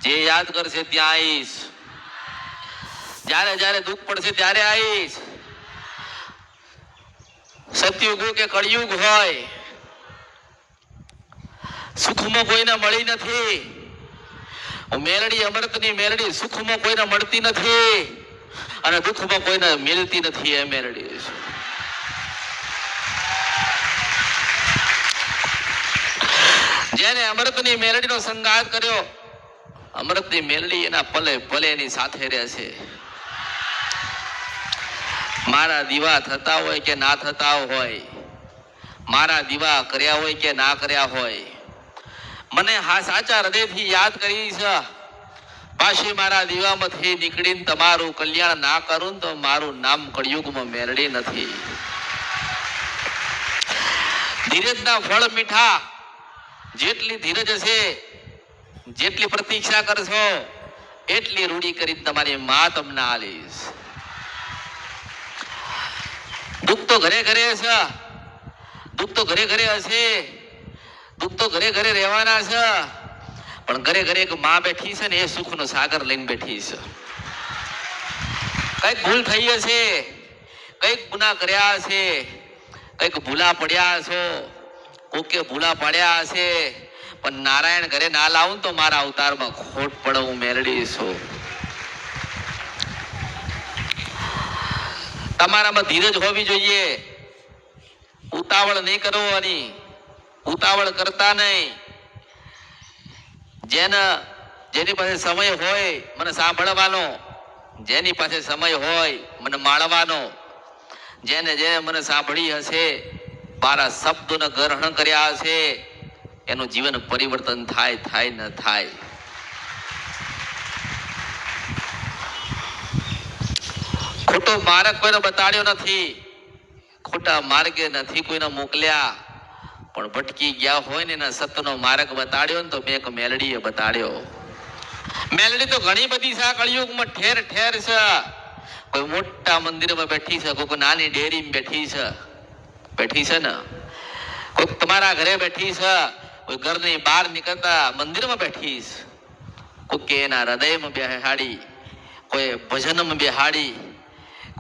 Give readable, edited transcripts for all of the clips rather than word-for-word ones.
જે યાદ કરશે ત્યાં આવીશ, જ્યારે જ્યારે દુઃખ પડશે ત્યારે આવીશ. સતયુગ કે કળિયુગ હોય, સુખમાં કોઈને મળી નથી. મેલડી અમૃતની મેલડી સુખમાં કોઈને મળતી નથી અને દુઃખમાં કોઈને મિલતી નથી. એ મેલડી જેને અમૃતની મેલડીનો સંગાત કર્યો, અમૃતની મેલડી એના પલે પલે એની સાથે રહેશે. મારા દીવા થતા હોય કે ના થતા હોય, મારા દીવા કર્યા હોય કે ના કર્યા હોય, મને હા સાચા હૃદયથી યાદ કરી છે. પાછી મારા દીવામાંથી નીકળીને તમારું કલ્યાણ ના કરું તો મારું નામ કળિયુગમાં મેલડી નથી. ધીરજના ફળ મીઠા. જેટલી ધીરજ હશે, જેટલી પ્રતીક્ષા કરશો, એટલી રૂડી કરી તમારી માં તમને આલીશ. દુઃખ તો ઘરે ઘરે હશે, દુઃખ તો ઘરે ઘરે હશે, દુઃખ તો ઘરે ઘરે રહેવાના છે. પણ ઘરે ઘરે એક માં બેઠી છે ને, એ સુખનો સાગર લઈને બેઠી છે. કઈક ભૂલ થઈ હશે, કઈક ગુનાહ કર્યા હશે, કઈક ભૂલા પડ્યા છો, કોકે ભૂલા પડ્યા હશે. પણ નારાયણ ઘરે ના લાવું તો મારા અવતારમાં ખોટ પડે. હું મેલડી છું. તમારામાં ધીરજ હોવી જોઈએ. ઉતાવળ નહીં કરવાની, ઉતાવળ કરતા નહીં. જેની પાસે સમય હોય મને સાંભળવાનો, જેની પાસે સમય હોય મને માણવાનો, જેને મને સાંભળી હશે, મારા શબ્દોને ગ્રહણ કર્યા હશે, એનું જીવન પરિવર્તન થાય થાય ન થાય. ખોટો માર્ગ કોઈને બતાડ્યો નથી, ખોટા માર્ગે નથી કોઈને મોકલ્યા. પણ ભટકી ગયા હોય ને એના સતનો માર્ગ બતાડ્યો ને તો મેં એક મેલડીએ બતાડ્યો. મેલડી તો ઘણી બધી છે કળિયુગમાં, ઠેર ઠેર છે. કોઈ મોટા મંદિરમાં બેઠી છે, કોઈ નાની ડેરીમાં બેઠી છે, બેઠી છે ને. કોઈ તમારા ઘરે બેઠી છે, કોઈ ઘરની બહાર નીકળતા મંદિરમાં બેઠી છે, કોઈ એના હૃદયમાં બેહાડી, કોઈ ભજનમાં બેહાડી,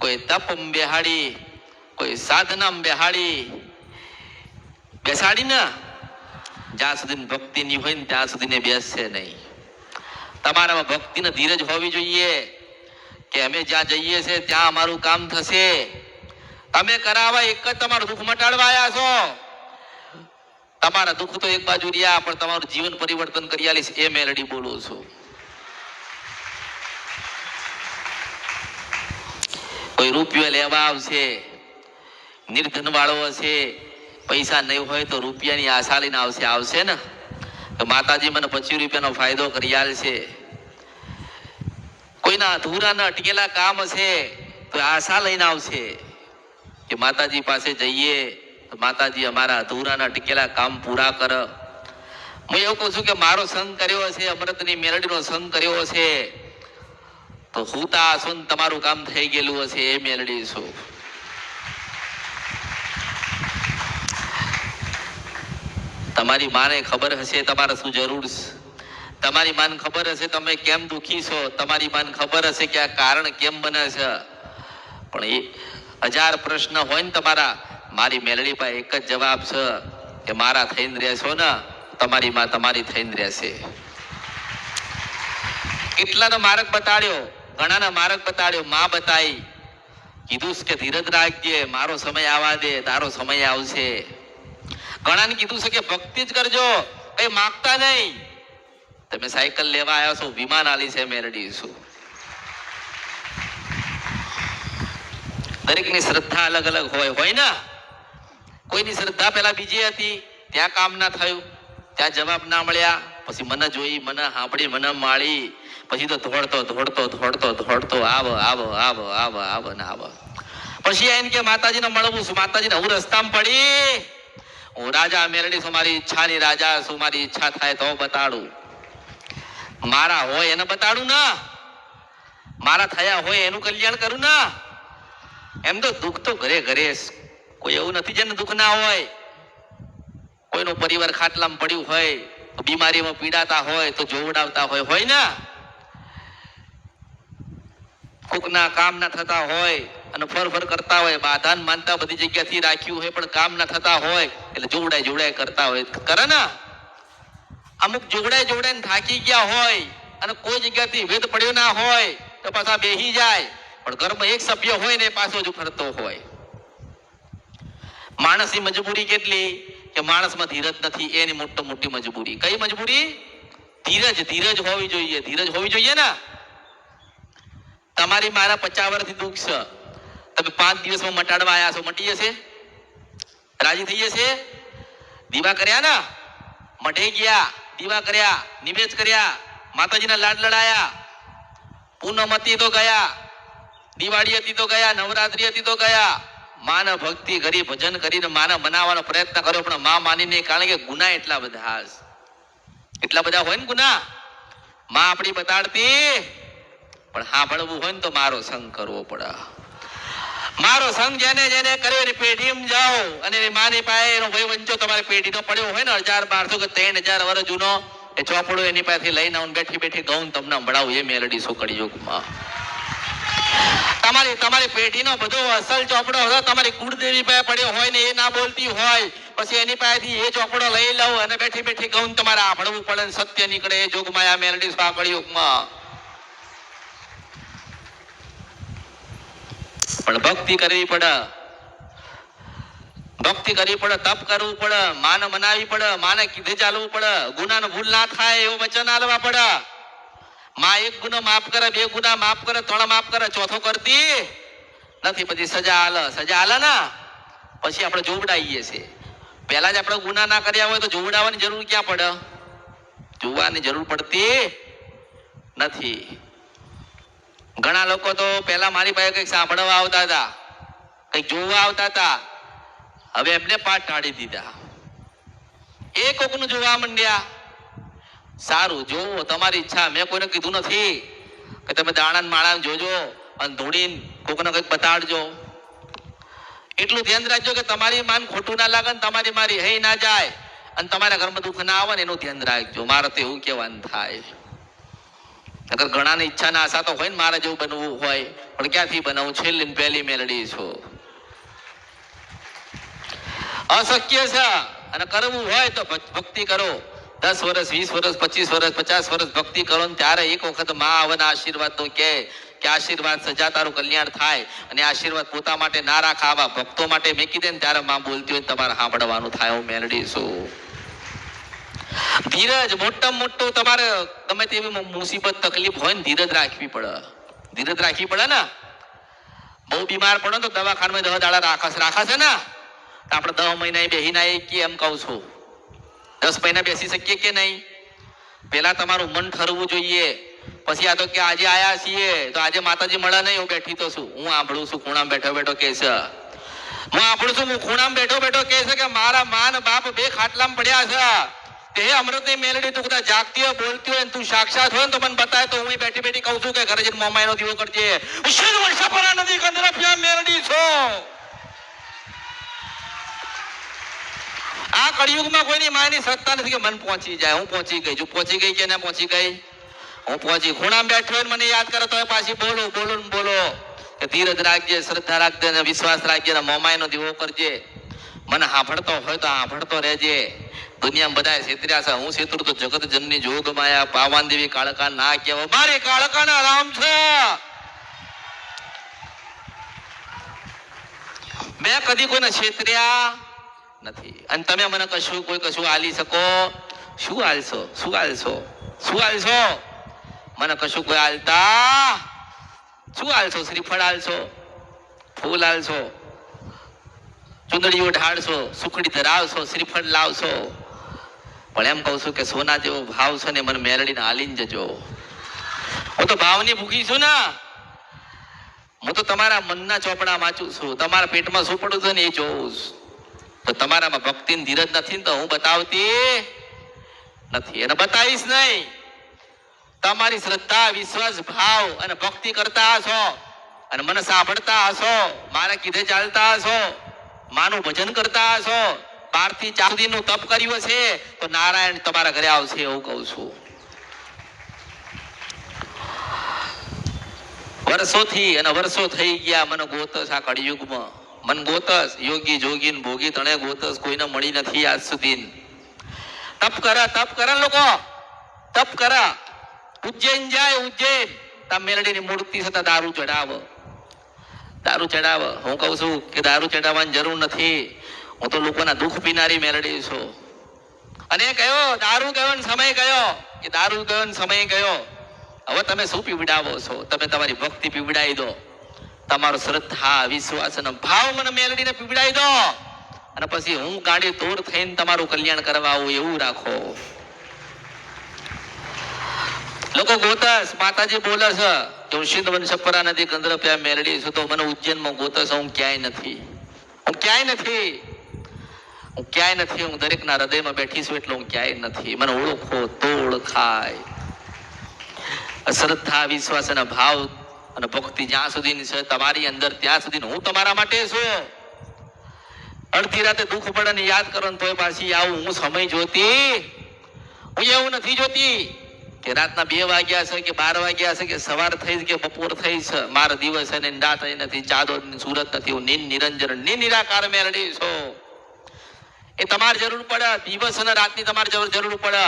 કોઈ તપમાં બેહાડી, કોઈ સાધનામાં બેહાડી. બેસાડી ને જ્યાં સુધી ભક્તિ ની હોય ને ત્યાં સુધી બેસશે નહીં. તમારામાં ભક્તિ ને ધીરજ હોવી જોઈએ કે અમે જ્યાં જઈએ છીએ ત્યાં અમારું કામ થશે. તમે કરાવવા એક જ તમારું દુઃખ મટાડવા આવ્યા છો. તમારા દુઃખ તો એક બાજુ રહ્યા, પણ તમારું જીવન પરિવર્તન કરી આલીશ. એ મેલડી બોલું છું. કોઈ રૂપિયો લેવા આવશે, નિર્ધન વાળો હશે, પૈસા નહીં હોય તો રૂપિયાની આશા લઈને આવશે ને તો માતાજી મને 25 રૂપિયાનો ફાયદો કરી આલશે. કોઈના અધૂરાના અટકેલા કામ હશે તો આશા લઈને આવશે કે માતાજી પાસે જઈએ તો માતાજી અમારા અધૂરાના અટકેલા કામ પૂરા કર. હું એવું કહું છું કે મારો સંગ કર્યો હશે, અમૃતની મેલડીનો સંગ કર્યો હશે તો હુતા હશો ને તમારું કામ થઈ ગયેલું હશે. એ મેલડી છું. તમારી માને ખબર હશે તમારે શું જરૂર છે. તમારી માને ખબર હશે તમે કેમ દુખી છો. તમારી માને ખબર હશે કે આ કારણ કેમ બને છે. પણ એ 1000 પ્રશ્ન હોય ને તમારા, મારી મેલડી પાસે એક જ જવાબ છે કે મારા થઈને રહેશો ને તમારી માં તમારી થઈને રહેશે. કેટલાનો માર્ગ બતાડ્યો, ઘણાના માર્ગ બતાડ્યો, માં બતાવી. કીધું કે ધીરજ રાખજે, મારો સમય આવવા દે, તારો સમય આવશે. ઘણાને કીધું છે કે ભક્તિ જ કરજો, કઈ માગતા નહીં. તમે સાયકલ લેવા આવ્યા છો, વિમાન આલી છે મેલડી છું. દરેકની શ્રદ્ધા અલગ અલગ હોય ને. કોઈની શ્રદ્ધા પેલા બીજી હતી, ત્યાં કામ ના થયું, ત્યાં જવાબ ના મળ્યા, પછી મને જોઈ, મને સાંભળી, મને માળી, પછી તો દોડતો આવ ને આવ. પછી એમ કે માતાજીને મળવું છું. માતાજીને હું રસ્તામાં પડી, હું રાજા મેલડી છું, મારી ઈચ્છાની રાજા છું. મારી ઈચ્છા થાય તો બતાડું, મારા હોય એને બતાડું ને, મારા થયા હોય એનું કલ્યાણ કરું ને. એમ તો દુઃખ તો ઘરે ઘરે, કોઈ એવું નથી જેને દુઃખ ના હોય. કોઈનો પરિવાર ખાટલામાં પડ્યું હોય, બીમારીમાં પીડાતા હોય તો જોવડાવતા હોય ને, કોકના કામ ના થતા હોય અને ફર કરતા હોય, બાધાન માનતા બધી જગ્યાથી રાખ્યું હોય પણ કામ ના થતા હોય એટલે જોવડાય કરતા હોય, કરે ને. અમુક જોવડાય થાકી ગયા હોય અને કોઈ જગ્યાથી વેદ પડ્યો ના હોય તો પાછા બેહી જાય, પણ ઘરમાં એક સભ્ય હોય ને પાછો જ ફરતો હોય. માણસની મજબૂરી કેટલી કે માણસમાં ધીરજ નથી, એની મોટી મજબૂરી. કઈ મજબૂરી? ધીરજ હોવી જોઈએ. ધીરજ હોવી જોઈએ ને. તમારી મારા 50 વર્ષથી દુઃખ છે, તમે 5 દિવસમાં મટાડવા આવ્યા છો, મટી જશે? રાજી થઈ જશે? દીવા કર્યા ને, મઢે ગયા, દીવા કર્યા, નિવેદ કર્યા, માતાજીના લાડ લડાયા, પૂનમ હતી તો ગયા, દિવાળી હતી તો ગયા, નવરાત્રી હતી તો ગયા, માના ભક્તિ કરી, ભજન કરીને માના બનાવવાનો પ્રયત્ન કર્યો, પણ માં માની નહીં, કારણ કે ગુના એટલા બધા હોય ને ગુના. માં આપણી બતાડતી, પણ સાંભળવું હોય ને તો મારો સંગ કરવો પડે. મારો સંગ જેને કર્યો એની પેઢીમાં જાઓ અને એની માની પાસે એનો વંચો તમારી પેઢીનો પડ્યો હોય ને 1000-1200 કે 3000 વર્ષ જૂનો એ ચોપડો એની પાસેથી લઈને આવું બેઠી ગઉં તમને સંભળાવું. એ મેલડી સોકડી યુગમાં તમારી પેઢીનો બધો અસલ ચોપડો હતો, તમારી કુળદેવી પાસે પડ્યો હોય ને એ ના બોલતી હોય, પછી એની પાસેથી એ ચોપડો લઈ લઉં અને બેઠી ગઉં તમારે સાંભળવું પડે, સત્ય નીકળે એ જોગમાં. આ મેલડી સોકડી યુગમાં પણ ભક્તિ કરવી પડે, તપ કરવું પડે, માને મનાવી પડે, માને કીધે ચાલવું પડે, ગુનાનો ભૂલ ના થાય એવું વચન આલવા પડે. માં 1 ગુનો માફ કરે, 2 ગુના માફ કરે, 3 માફ કરે, ચોથો કરતી નથી. પછી સજા આલે ને પછી આપણે જોવડાઈએ છીએ. પહેલા જ આપણે ગુના ના કર્યા હોય તો જોવડાવવાની જરૂર ક્યાં પડે? જોવાની જરૂર પડતી નથી. ઘણા લોકો તો પહેલા મારી પાસે કંઈક સાંભળવા આવતા હતા, કંઈક જોવા આવતા હતા, હવે એમને પાઠ ટાળી દીધા. એ કોકનું જોવા માંડ્યા. સારું, જોવો તમારી ઈચ્છા, મેં કોઈને કીધું નથી કે તમે દાણા માળા જોજો અને ધોડીને કોકને કંઈક બતાડજો. એટલું ધ્યાન રાખજો કે તમારી માન ખોટું ના લાગે, તમારી મારી હઈ ના જાય અને તમારા ઘરમાં દુઃખ ના આવે ને એનું ધ્યાન રાખજો. મારે તો એવું કહેવાનું થાય. અગર ઘણાને ઈચ્છા ના આશા તો હોય ને મારે જેવું બનવું હોય, પણ ક્યાંથી બનાવું? છેલ્લી પહેલી મેલડી છો, અશક્ય છે. અને કરવું હોય તો ભક્તિ કરો. 10 વર્ષ, 20 વર્ષ, 25 વર્ષ, 50 વર્ષ ભક્તિ કરો ને ત્યારે એક વખત માં આવવાના આશીર્વાદ તો કે આશીર્વાદ સજા તારું કલ્યાણ થાય. અને આશીર્વાદ પોતા માટે ના રાખા, આવા ભક્તો માટે મેકી દે ને ત્યારે માં બોલતી હોય તમારે સાંભળવાનું થાય. હું મેલડી છું. ધીરજ મોટું તમારે ગમે તેવી મુસીબત તકલીફ હોય ને ધીરજ રાખવી પડે ને. બહુ બીમાર પડો તો દવાખાનામાં 10 દાડા રાખાશે ને, આપણે 10 મહિના બેસી ના કે એમ કહું છું. 10 મહિના બેસી શકીએ કે નહીં? પેલા તમારું મન ઠરવું જોઈએ. પછી આ તો કે આજે આયા છીએ તો આજે માતાજી મળે નહીં, હું બેઠી તો છું, હું સાંભળું છું ખૂણામાં બેઠો કે છે, હું સાંભળું છું, હું ખૂણામાં બેઠો કે છે કે મારા માન બાપ 2 ખાટલામાં પડ્યા છે. તે અમૃતની મેલડી તું કદાચ જાગતી હોય, બોલતી હોય, તું સાક્ષાત હોય તો મને બતાય તો હું બેઠી કહું છું કે ઘરે જઈને મોમાઈનો દીવો કરજે. નદી કંદરા મેલડી છો. આ કળિયુગમાં કોઈની માની સત્તા નથી કે મન પહોંચી જાય. હું પહોંચી ગઈ છું. પહોંચી ગઈ કે ના પહોંચી ગઈ? હું પહોંચી. ખૂણામાં બેઠો હોય મને યાદ કરે તો પાછી બોલો કે ધીરજ રાખજે, શ્રદ્ધા રાખજે અને વિશ્વાસ રાખજે અને મોમાઈનો દીવો કરજે. મને સાંભળતો હોય તો સાંભળતો રહેજે. દુનિયામાં બધા છેતર્યા છે, હું છેતરું તો જગત જનની જોગ માયા, પાવાન દેવી કાળકા ના કહેવો. મારી કાળકાના રામ છે. મેં કદી કોઈને છેતર્યા નથી. અને તમે મને કશું આલી શકો? શું આલશો? મને કશું કોઈ આલતા શું આલશો? શ્રીફળ આલશો, ફૂલ આલશો, ચુંદડીઓ ઢાળશો, સુખડી ધરાવશો, શ્રીફળ લાવશો, પણ એમ કહું છું કે સોના જેવો ભાવ છે ને મને મેલડીને આલીને જજો. હું તો ભાવની ભૂખી છું ને. હું તો તમારા મનના ચોપડા વાંચું છું, તમારા પેટમાં શું પડું છે ને એ જોઉં છું. તો તમારામાં ભક્તિ ધીરજ નથી તો હું બતાવતી નથી અને બતાવીશ નહીં. તમારી શ્રદ્ધા, વિશ્વાસ, ભાવ અને ભક્તિ કરતા હશો અને મને સાંભળતા હશો, મારા કીધે ચાલતા હશો, માનું ભજન કરતા હશો, 12 થી 4 સુધીનું તપ કર્યું છે તો નારાયણ તમારા ઘરે આવશે, એવું કહું છું. વર્ષોથી અને વર્ષો થઈ ગયા મને ગોતસ આ કળિયુગમાં, મન ગોતસ, યોગી જોગી ભોગી તણે ગોતસ, કોઈને મળી નથી આજ સુધી. તપ કરે લોકો, તપ કરે. ઉજ્જૈન જાય, ઉજ્જૈન તા મેલડીની મૂર્તિ છતાં દારૂ ચડાવે. હું કહું છું કે દારૂ ચડાવવાની જરૂર નથી. હું તો લોકોના દુઃખ પીનારી મેલડી છું. અને કયો દારૂ ગયો ને સમય ગયો, કે દારૂ ગયો ને સમય ગયો. હવે તમે શું પીવડાવો છો? તમે તમારી ભક્તિ પીવડાવી દો, તમારો શ્રદ્ધા વિશ્વાસ અને ભાવ મને મેલડીને પીવડાવી દો, અને પછી હું ગાડી તોડ થઈને તમારું કલ્યાણ કરવા આવું એવું રાખો. લોકો ગોતસ માતાજી બોલે છે કે હું સિદ્ધ વંશપરા નદી કંદરપ્યા મેલડી છું, તો મને ઉજ્જૈનમાં ગોતસ હું ક્યાંય નથી, હું દરેકના હૃદયમાં બેઠી છું, એટલે હું ક્યાંય નથી. મને ઓળખો તો ઓળખાય. શ્રદ્ધા વિશ્વાસ અને ભાવ અને ભક્તિ જ્યાં સુધી છે તમારી અંદર, ત્યાં સુધી હું તમારા માટે છું. અડધી રાતે દુઃખ પડે ને યાદ કરો ને તોય પાછી આવું હું સમય જોતી, હું એવું નથી જોતી કે રાતના 2 વાગ્યા છે કે 12 વાગ્યા છે કે સવાર થઈ કે બપોર થઈ છે, મારા દિવસ અને રાત નથી, ચાંદો સુરત નથી. હું નિરંજન નિરાકાર મેલડી છું. એ તમારે જરૂર પડે, દિવસ અને રાતની તમારે જરૂર પડે.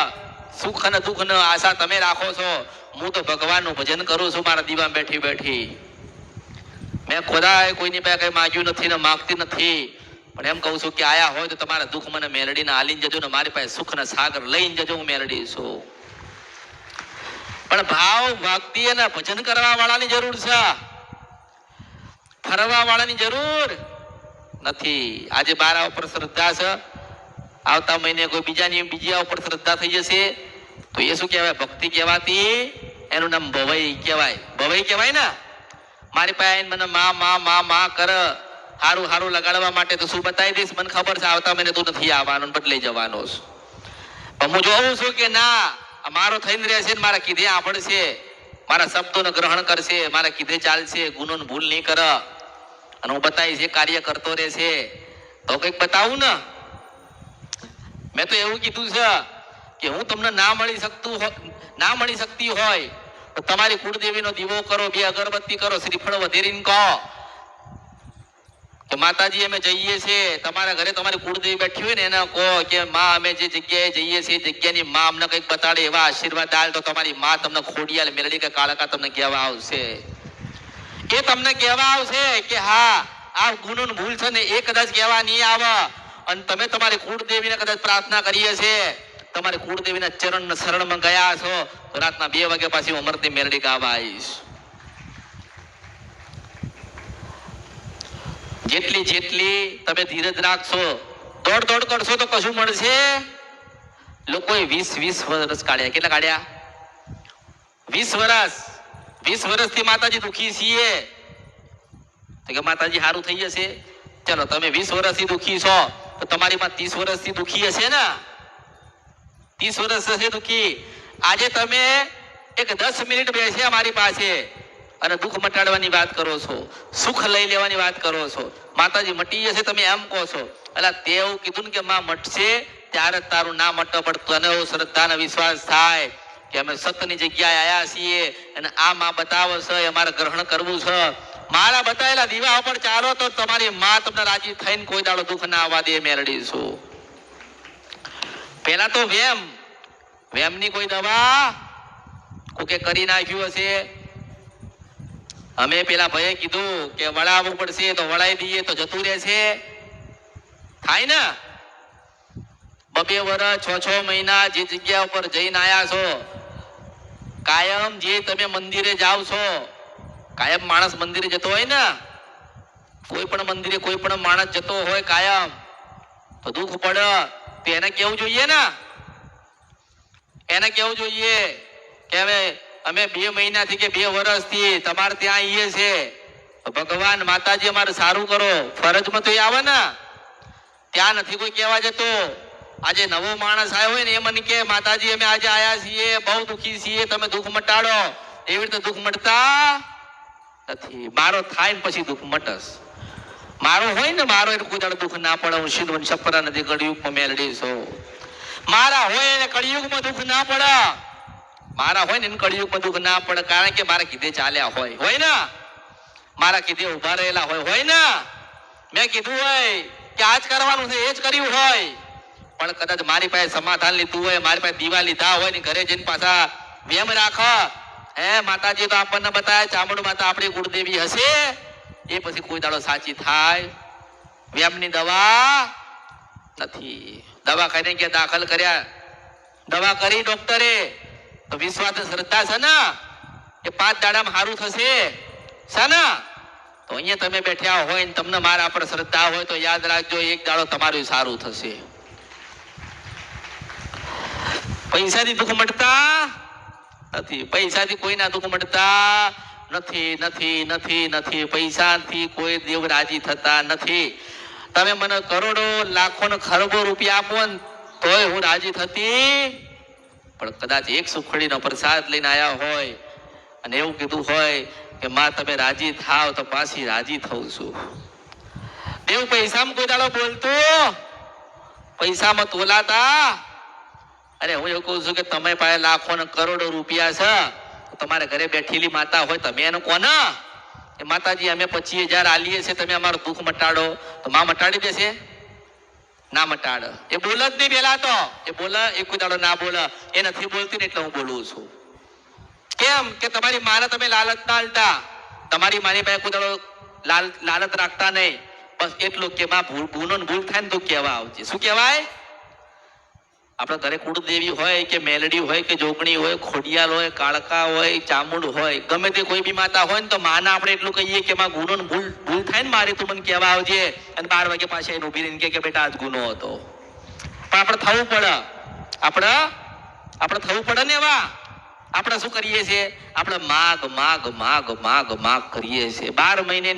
સુખ અને દુઃખ ને આશા તમે રાખો છો. હું તો ભગવાનનું ભજન કરું છું મારા દીવા બેઠી બેઠી. મેં ખોદાય કોઈની પાસે કઈ માંગ્યું નથી ને માંગતી નથી, પણ એમ કહું છું કે આયા હોય તો તમારા દુઃખ મને મેલડીને આલીને જજો ને મારી પાસે સુખ ના સાગર લઈને જજો. હું મેલડી છું. પણ ભાવ ભક્તિ અને ભજન કરવા વાળાની જરૂર છે, ફરવા વાળાની જરૂર નથી. આજે બારા ઉપર શ્રદ્ધા છે, આવતા મહિને કોઈ બીજા ઉપર શ્રદ્ધા થઈ જશે તો એ શું કહેવાય? ભક્તિ કહેવાતી, એનું નામ ભવઈ કહેવાય ને. મારી પાસે મને માં કર હારું લગાડવા માટે તો શું બતાવી દઈશ? મને ખબર છે આવતા મહિને તું નથી આવવાનો, બદલાઈ જવાનો છે. પણ હું જોઉં છું કે ના, મારો થઈને રહેશે ને મારા કીધે આપડશે, મારા શબ્દોને ગ્રહણ કરશે, મારા કીધે ચાલશે, ગુનો ભૂલ નહીં કર, અને હું બતાવીશ એ કાર્ય કરતો રહેશે. તો કઈક બતાવું ને. મેં તો એવું કીધું છે કે હું તમને ના મળી શકતી હોય તો તમારી કુળદેવીનો દીવો કરો, 2 અગરબત્તી કરો, શ્રીફળ વધેરીને કહો કે માતાજી અમે જઈએ છીએ. તમારા ઘરે તમારી કુળદેવી બેઠી હોય ને એને કહો કે માં અમે જે જગ્યાએ જઈએ છીએ જગ્યાની માં અમને કંઈક બતાડે, એવા આશીર્વાદ આલ તો તમારી માં તમને ખોડિયાલ મેલડી કે કાળકા તમને કહેવા આવશે. એ તમને કહેવા આવશે કે હા આ ગુનો ભૂલ છે ને, એ કદાચ કહેવા નહીં આવે. અને તમે તમારી કુળદેવીને કદાચ પ્રાર્થના કરીએ છે, તમારી કુળદેવીના ચરણ શરણમાં ગયા છો તો રાતના 2 વાગ્યા પાછી હું અમરતી મેલડી ગાવા આવીશ. જેટલી તમે ધીરજ રાખશો, દોડ કરશો તો કશું મળશે. લોકોએ 20 વર્ષ કાઢ્યા. કેટલા કાઢ્યા? 20 વર્ષથી માતાજી દુખી છીએ તો કે માતાજી સારું થઈ જશે. ચલો તમે 20 વર્ષથી દુખી છો તો તમારી માં 30 વર્ષથી દુખી હશે ને, 30 વર્ષ હશે દુખી. આજે તમે એક 10 મિનિટ બેસ્યા મારી પાસે અને દુઃખ મટાડવાની વાત કરો છો, સુખ લઈ લેવાની વાત કરો છો, માતાજી મટી જશે તમે એમ કહો છો. એટલે તે એવું કીધું ને કે માં મટશે ત્યારે તારું ના મટો, પણ તને શ્રદ્ધા અને વિશ્વાસ થાય કે અમે સત્યની જગ્યાએ આયા છીએ અને આ માં બતાવે છે, અમારે ગ્રહણ કરવું છે. મારા બતાવેલા દીવા પર ચાલો તો તમારી માં તમને રાજી થઈને કોઈ દાડો દુઃખ ના આવવા દે. મેલડી છું. પેલા તો વેમની કોઈ દવા કોકે કરી નાખ્યું હશે. અમે પેલા ભાઈએ કીધું કે વળાવવું પડશે તો વળાઈ દઈએ તો જતું રહેશે. થાય ને 2 વર્ષ 6 મહિના જે જગ્યા ઉપર જઈને આયા છો, કાયમ જે તમે મંદિરે જાવ છો, કાયમ માણસ મંદિરે જતો હોય ને, કોઈ પણ મંદિરે કોઈ પણ માણસ જતો હોય કાયમ, તો દુઃખ પડે તો એને કેવું જોઈએ ને, એને કેવું જોઈએ કે હવે અમે 2 મહિનાથી કે 2 વર્ષથી તમારે ત્યાં આવીએ છે, ભગવાન માતાજી અમારે સારું કરો. ફરજમાં તો આવે ને, ત્યાં નથી કોઈ કહેવા જતો. આજે નવો માણસ આવ્યો હોય ને એ મને કે માતાજી અમે આજે આયા છીએ, બહુ દુઃખી છીએ, તમે દુઃખ મટાડો. એવી રીતે દુઃખ મટતા નથી. મારો થાય ને પછી દુઃખ મટસ. મારો હોય ને મારો એટલે કોઈ દાડો દુઃખ ના પડે. હું સીધો છપરા નથી કળિયુગમાં મેલડી છું. મારા હોય એને કળિયુગમાં દુઃખ ના પડે. મારા હોય ને એને કળિયુગમાં દુઃખ ના પડે, કારણ કે મારા કીધે ચાલ્યા હોય ને, મારા કીધે ઉભા રહેલા હોય ને, મેં કીધું હોય કે આજ કરવાનું છે એ જ કર્યું હોય. પણ કદાચ મારી પાસે સમાધાન લીધું હોય, મારી પાસે દીવા લીધા હોય ને ઘરે જઈને પાછા વેમ રાખ, હે માતાજી તો આપણને બતાવે ચામુંડ માતા આપણી કુળદેવી હશે, એ પછી કોઈ દાડો સાચી થાય? વેમની દવા નથી. દવા ખાઈને કે દાખલ કર્યા, દવા કરી ડોક્ટરે તો વિશ્વાસ શ્રદ્ધા છે ને કે 5 દાડામાં સારું થશે છે ને? તો અહીંયા તમે બેઠ્યા હોય ને તમને મારા પર શ્રદ્ધા હોય તો યાદ રાખજો, એક દાડો તમારું સારું થશે. પૈસાથી દુઃખ મળતા નથી. પૈસાથી કોઈના દુઃખ મળતા નથી નથી નથી નથી. પૈસાથી કોઈ દેવ રાજી થતા નથી. તમે મને કરોડો લાખો ને ખરબો રૂપિયા આપો ને તોય હું રાજી થતી, પણ કદાચ એક સુખડીનો પ્રસાદ લઈને આવ્યા હોય અને એવું કીધું હોય કે માં તમે રાજી થાવ તો પાછી રાજી થઉં છું. દેવ પૈસામાં કોઈ દાડો બોલતો, પૈસામાં તોલાતા. અરે હું એવું કહું છું કે તમે પાસે લાખો ને કરોડો રૂપિયા છે, તમારે ઘરે બેઠેલી માતા હોય તમે એને કોને કે માતાજી અમે 25,000 આલીએ છે, તમે અમારું દુઃખ મટાડો, તો માં મટાડી દેશે? ના મટાડ. એ બોલ જ નહીં. પેલા તો એ બોલે, એ કોઈ દાડો ના બોલે. એ નથી બોલતી ને એટલે હું બોલું છું. કેમ કે તમારી માને તમે લાલચ ના આલતા, તમારી માની પાસે કોઈ દાડો લાલચ રાખતા નહીં. બસ એટલું કે માં ભૂનો ભૂલ થાય ને તો કહેવા આવજે. શું કહેવાય? આપણા ઘરે કુળદેવી હોય કે મેલડી હોય કે જોગણી હોય, ખોડિયાલ હોય, કાળકા હોય, ચામુંડ હોય, ગમે તે કોઈ બી માતા હોય ને તો માને આપણે એટલું કહીએ કે માં ગુનો ભૂલ થાય ને મારી, તું મને કહેવા આવજે. અને 12 વાગે પાછા એને ઉભી રહીને કે બેટા આજ ગુનો હતો. પણ આપણે થવું પડે, આપણે થવું પડે ને એવા. આપણે શું કરીએ છીએ? આપણે માગ કરીએ છીએ. 12 મહિને